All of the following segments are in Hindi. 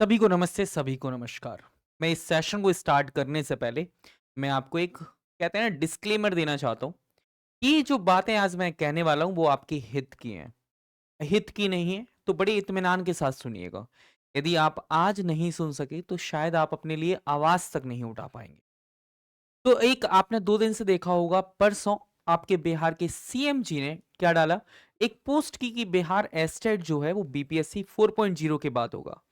सभी को नमस्ते, सभी को नमस्कार। मैं इस सेशन को स्टार्ट करने से पहले मैं आपको एक कहते हैं ना डिस्क्लेमर देना चाहता हूँ कि जो बातें आज मैं कहने वाला हूँ वो आपके हित की हैं। हित की नहीं है तो बड़े इत्मीनान के साथ सुनिएगा। यदि आप आज नहीं सुन सके तो शायद आप अपने लिए आवाज तक नहीं उठा पाएंगे। तो एक आपने 2 दिन से देखा होगा, परसों आपके बिहार के सीएम जी ने क्या डाला, एक पोस्ट की कि बिहार एस्टेट जो है वो बीपीएससी 4.0 के बाद होगा।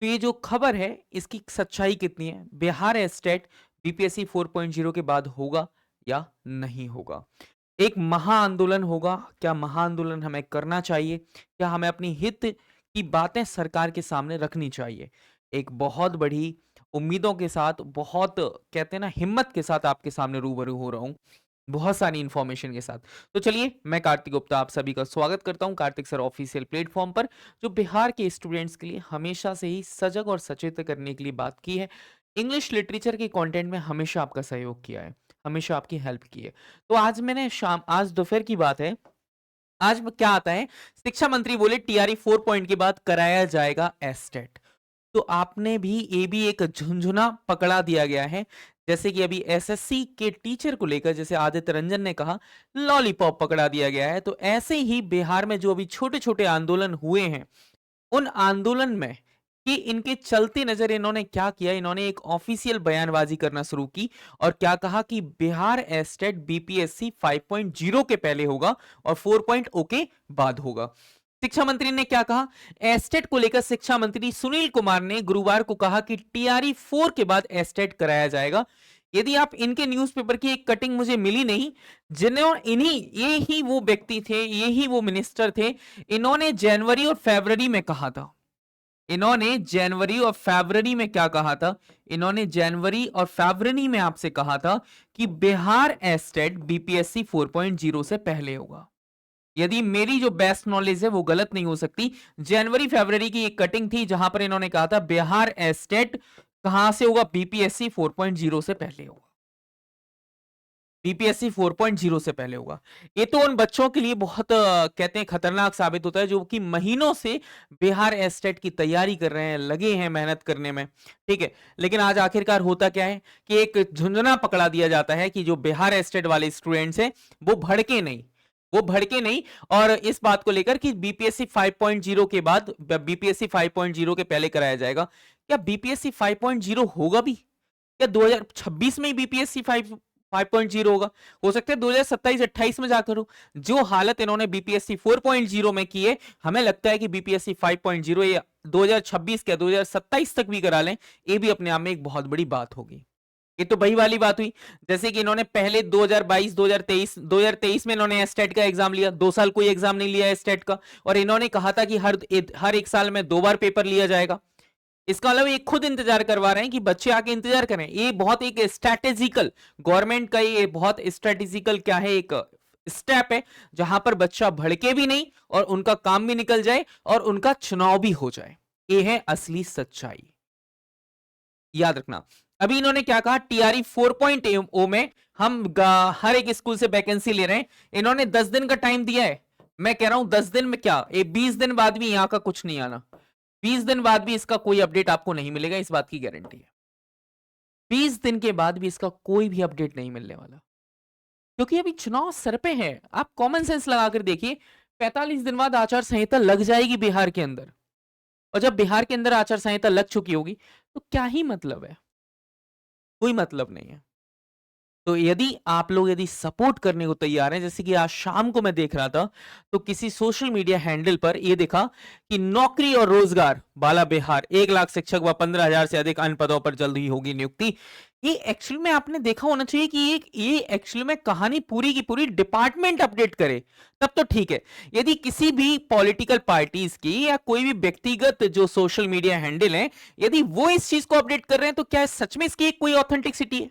तो ये जो खबर है इसकी सच्चाई कितनी है? बिहार एस्टेट बीपीएससी 4.0 के बाद होगा या नहीं होगा? एक महाआंदोलन होगा। क्या महाआंदोलन हमें करना चाहिए? क्या हमें अपनी हित की बातें सरकार के सामने रखनी चाहिए? एक बहुत बड़ी उम्मीदों के साथ, बहुत कहते हैं ना हिम्मत के साथ आपके सामने रूबरू हो रहा हूं, बहुत सारी इंफॉर्मेशन के साथ। तो चलिए, मैं कार्तिक गुप्ता आप सभी का स्वागत करता हूं कार्तिक सर ऑफिशियल प्लेटफॉर्म पर, जो बिहार के स्टूडेंट्स के लिए हमेशा से ही सजग और सचेत करने के लिए बात की है। इंग्लिश लिटरेचर के कंटेंट में हमेशा आपका सहयोग किया है, हमेशा आपकी हेल्प की है। तो आज दोपहर की बात है। आज में क्या आता है, शिक्षा मंत्री बोले टीआरई 4 पॉइंट के बाद कराया जाएगा एस्टेट। तो आपने भी ये भी एक झुंझुना पकड़ा दिया गया है। जैसे कि अभी एसएससी के टीचर को लेकर जैसे आदित्य रंजन ने कहा लॉलीपॉप पकड़ा दिया गया है, तो ऐसे ही बिहार में जो अभी छोटे छोटे आंदोलन हुए हैं, उन आंदोलन में कि इनके चलते नजर इन्होंने क्या किया, इन्होंने एक ऑफिशियल बयानबाजी करना शुरू की और क्या कहा कि बिहार एस्टेट बीपीएससी 5.0 के पहले होगा और 4.0 के बाद होगा। शिक्षा मंत्री ने क्या कहा, एस्टेट को लेकर शिक्षा मंत्री सुनील कुमार ने गुरुवार को कहा कि टीआरई 4 के बाद एस्टेट कराया जाएगा। यदि आप इनके न्यूज़पेपर की एक कटिंग मुझे मिली नहीं, जिन्होंने इन्हीं ये ही वो व्यक्ति थे, ये ही वो मिनिस्टर थे, इन्होंने जनवरी और फरवरी में कहा था। इन्होंने जनवरी और फरवरी में क्या कहा था? इन्होंने जनवरी और फरवरी में आपसे कहा था कि बिहार एस्टेट बीपीएससी 4.0 से पहले होगा। यदि मेरी जो बेस्ट नॉलेज है वो गलत नहीं हो सकती, जनवरी फरवरी की एक कटिंग थी जहां पर इन्होंने कहा था बिहार एस्टेट कहां से होगा, बीपीएससी 4.0 से पहले होगा। बीपीएससी 4.0 से पहले होगा। ये तो उन बच्चों के लिए बहुत कहते हैं खतरनाक साबित होता है जो कि महीनों से बिहार एस्टेट की तैयारी कर रहे हैं, लगे हैं मेहनत करने में। ठीक है, लेकिन आज आखिरकार होता क्या है कि एक झुंझुना पकड़ा दिया जाता है कि जो बिहार एस्टेट वाले स्टूडेंट्स हैं वो भड़के नहीं, वो भड़के नहीं। और इस बात को लेकर कि बीपीएससी 5.0 के बाद बीपीएससी 5.0 के पहले कराया जाएगा। क्या बीपीएससी 5.0 होगा भी? क्या 2026 में ही बीपीएससी 5.0 होगा? हो सकता है 2027-28 में जाकर हो। जो हालत इन्होंने बीपीएससी 4.0 में की है, हमें लगता है कि बीपीएससी 5.0 या 2026 क्या 2027 तक भी करा लें, ये भी अपने आप में एक बहुत बड़ी बात होगी। ये तो वही वाली बात हुई जैसे कि इन्होंने पहले 2022 2023 में इन्होंने एस्टेट का एग्जाम लिया, 2 साल कोई एग्जाम नहीं लिया एस्टेट का, और इन्होंने कहा था कि हर एक साल में 2 बार पेपर लिया जाएगा। इसका मतलब ये खुद इंतजार करवा रहे हैं कि बच्चे आके इंतजार करें। ये बहुत एक स्ट्रैटेजिकल, गवर्नमेंट का ये बहुत स्ट्रैटेजिकल क्या है, एक स्टेप है जहां पर बच्चा भड़के भी नहीं और उनका काम भी निकल जाए और उनका चुनाव भी हो जाए। ये है असली सच्चाई, याद रखना। अभी इन्होंने क्या कहा, टीआरई 4.0 में हम हर एक स्कूल से वैकेंसी ले रहे हैं। इन्होंने 10 दिन का टाइम दिया है। मैं कह रहा हूं 10 दिन में क्या, ये 20 दिन बाद भी यहां का कुछ नहीं आना। 20 दिन बाद भी इसका कोई अपडेट आपको नहीं मिलेगा, इस बात की गारंटी है। 20 दिन के बाद भी इसका कोई भी अपडेट नहीं मिलने वाला, क्योंकि अभी चुनाव सर पे है। आप कॉमन सेंस लगाकर देखिए, 45 दिन बाद आचार संहिता लग जाएगी बिहार के अंदर, और जब बिहार के अंदर आचार संहिता लग चुकी होगी तो क्या ही मतलब है? कोई मतलब नहीं है। तो यदि सपोर्ट करने को तैयार हैं, जैसे कि आज शाम को मैं देख रहा था तो किसी सोशल मीडिया हैंडल पर यह देखा कि नौकरी और रोजगार बाला बिहार 1 लाख शिक्षक व 15,000 से अधिक अन्य पदों पर जल्द ही होगी नियुक्ति। ये एक्चुअली में आपने देखा होना चाहिए कि ये एक्चुअली में कहानी पूरी की पूरी डिपार्टमेंट अपडेट करे, तब तो ठीक है। यदि किसी भी पॉलिटिकल पार्टीज की या कोई भी व्यक्तिगत जो सोशल मीडिया हैंडल है, यदि वो इस चीज को अपडेट कर रहे हैं तो क्या सच में इसकी कोई ऑथेंटिसिटी है?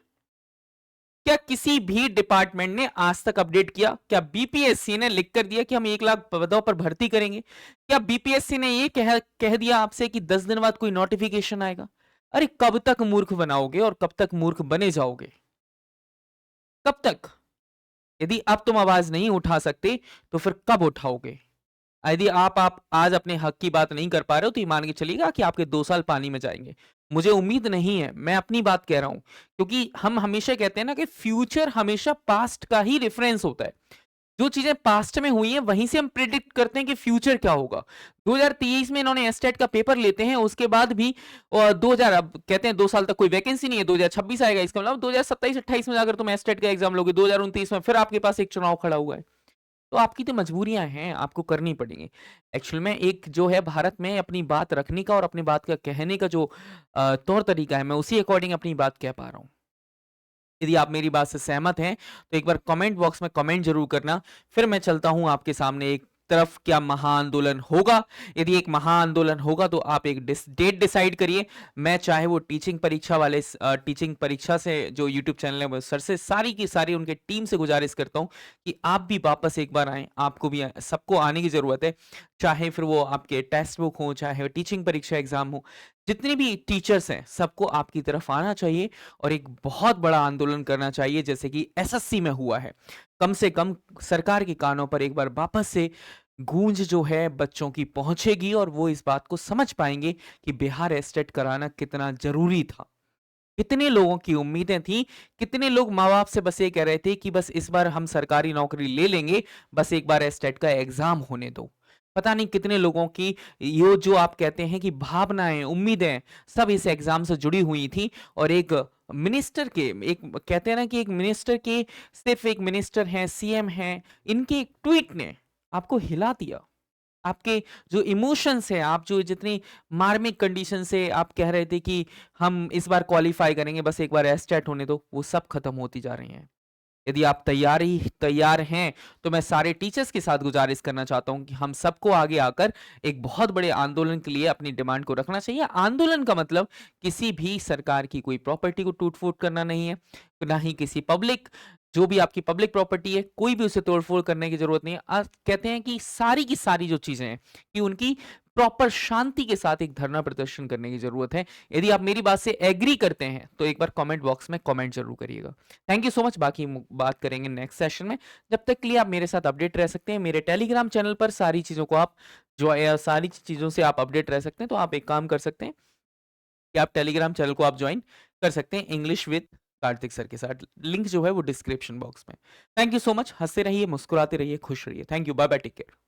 क्या किसी भी डिपार्टमेंट ने आज तक अपडेट किया? क्या बीपीएससी ने लिख कर दिया कि हम 1 लाख पदों पर भर्ती करेंगे? क्या बीपीएससी ने ये कह दिया आपसे कि 10 दिन बाद कोई नोटिफिकेशन आएगा? अरे कब तक मूर्ख बनाओगे और कब तक मूर्ख बने जाओगे? कब तक? यदि अब तुम आवाज नहीं उठा सकते तो फिर कब उठाओगे? यदि आप आज अपने हक की बात नहीं कर पा रहे हो तो ये मान के चलिएगा कि आपके 2 साल पानी में जाएँगे। मुझे उम्मीद नहीं है, मैं अपनी बात कह रहा हूँ, क्योंकि हम हमेशा कहते हैं ना कि फ्यूचर हमेशा पास्ट का ही रेफरेंस होता है। जो चीज़ें पास्ट में हुई हैं, वहीं से हम प्रिडिक्ट करते हैं कि फ्यूचर क्या होगा। 2023 में इन्होंने एस्टेट का पेपर लेते हैं, उसके बाद भी 2000 अब कहते हैं 2 साल तक कोई वैकेंसी नहीं है, 2026 आएगा, इसका मतलब 2027-28 में जाकर तुम एस्टेट का एग्ज़ाम लोगे, 2029 में फिर आपके पास एक चुनाव खड़ा हुआ है। तो आपकी तो मजबूरियाँ हैं, आपको करनी पड़ेंगी। एक्चुअल में एक जो है भारत में अपनी बात रखने का और अपनी बात का कहने का जो तौर-तरीका है, मैं उसी अकॉर्डिंग अपनी बात कह पा रहा हूँ। यदि आप मेरी बात से सहमत हैं, तो एक बार कमेंट बॉक्स में कमेंट ज़रूर करना। फिर मैं चलता हूँ आपके सामने एक तरफ क्या महाआंदोलन होगा। यदि एक महाआंदोलन होगा तो आप एक डेट डिसाइड करिए। मैं चाहे वो टीचिंग परीक्षा वाले टीचिंग परीक्षा से जो यूट्यूब चैनल है वो सर से सारी की सारी उनके टीम से गुजारिश करता हूँ कि आप भी वापस एक बार आएँ। आपको भी सबको आने की ज़रूरत है। चाहे फिर वो आपके टेक्स्ट बुक हो, चाहे टीचिंग परीक्षा एग्ज़ाम हो। जितने भी टीचर्स हैं सबको आपकी तरफ आना चाहिए और एक बहुत बड़ा आंदोलन करना चाहिए जैसे कि एसएससी में हुआ है। कम से कम सरकार के कानों पर एक बार वापस से गूंज जो है बच्चों की पहुंचेगी और वो इस बात को समझ पाएंगे कि बिहार एस्टेट कराना कितना जरूरी था। कितने लोगों की उम्मीदें थी, कितने लोग माँ-बाप से बस ये कह रहे थे कि बस इस बार हम सरकारी नौकरी ले लेंगे, बस एक बार एस्टेट का एग्ज़ाम होने दो। पता नहीं कितने लोगों की यो जो आप कहते हैं कि भावनाएँ, उम्मीदें सब इस एग्ज़ाम से जुड़ी हुई थी और एक मिनिस्टर के एक कहते हैं ना कि एक मिनिस्टर के सिर्फ़ एक मिनिस्टर हैं, सीएम हैं, इनके एक ट्वीट ने आपको हिला दिया। आपके जो इमोशंस हैं, आप जो जितनी मार्मिक कंडीशन से आप कह रहे थे कि हम इस बार क्वालीफाई करेंगे, बस एक बार एस्टेट होने दो, वो सब खत्म होती जा रही हैं। यदि आप तैयार हैं, तो मैं सारे टीचर्स के साथ गुज़ारिश करना चाहता हूँ कि हम सबको आगे आकर एक बहुत बड़े आंदोलन के लिए अपनी डिमांड को रखना चाहिए। आंदोलन का मतलब किसी भी सरकार की कोई प्रॉपर्टी को टूट-फूट करना नहीं है, ना ही किसी पब्लिक जो भी आपकी पब्लिक प्रॉपर्टी है, कोई भी उसे तोड़-फोड़ करने की ज़रूरत नहीं है। कहते हैं कि सारी की सारी जो चीज़ें हैं, कि उनकी प्रॉपर शांति के साथ एक धरना प्रदर्शन करने की ज़रूरत है। यदि आप मेरी बात से एग्री करते हैं, तो एक बार कमेंट बॉक्स में कमेंट ज़रूर करिएगा। Thank you so much. बाकी बात करेंगे नेक्स्ट सेशन में। जब तक के लिए आप मेरे साथ अपडेट रह सकते हैं। मेरे टेलीग्राम चैनल पर सारी चीज़ों को आप जो सारी चीज़ों से आप अपडेट रह सकते हैं। तो आप एक काम कर सकते हैं कि आप टेलीग्राम चैनल को आप ज्वाइन कर सकते हैं इंग्लिश विद कार्तिक सर के साथ। लिंक जो है वो डिस्क्रिप्शन बॉक्स में। Thank you so much. हँसते रहिए, मुस्कुराते रहिए, खुश रहिए। Thank you. Bye bye, take care.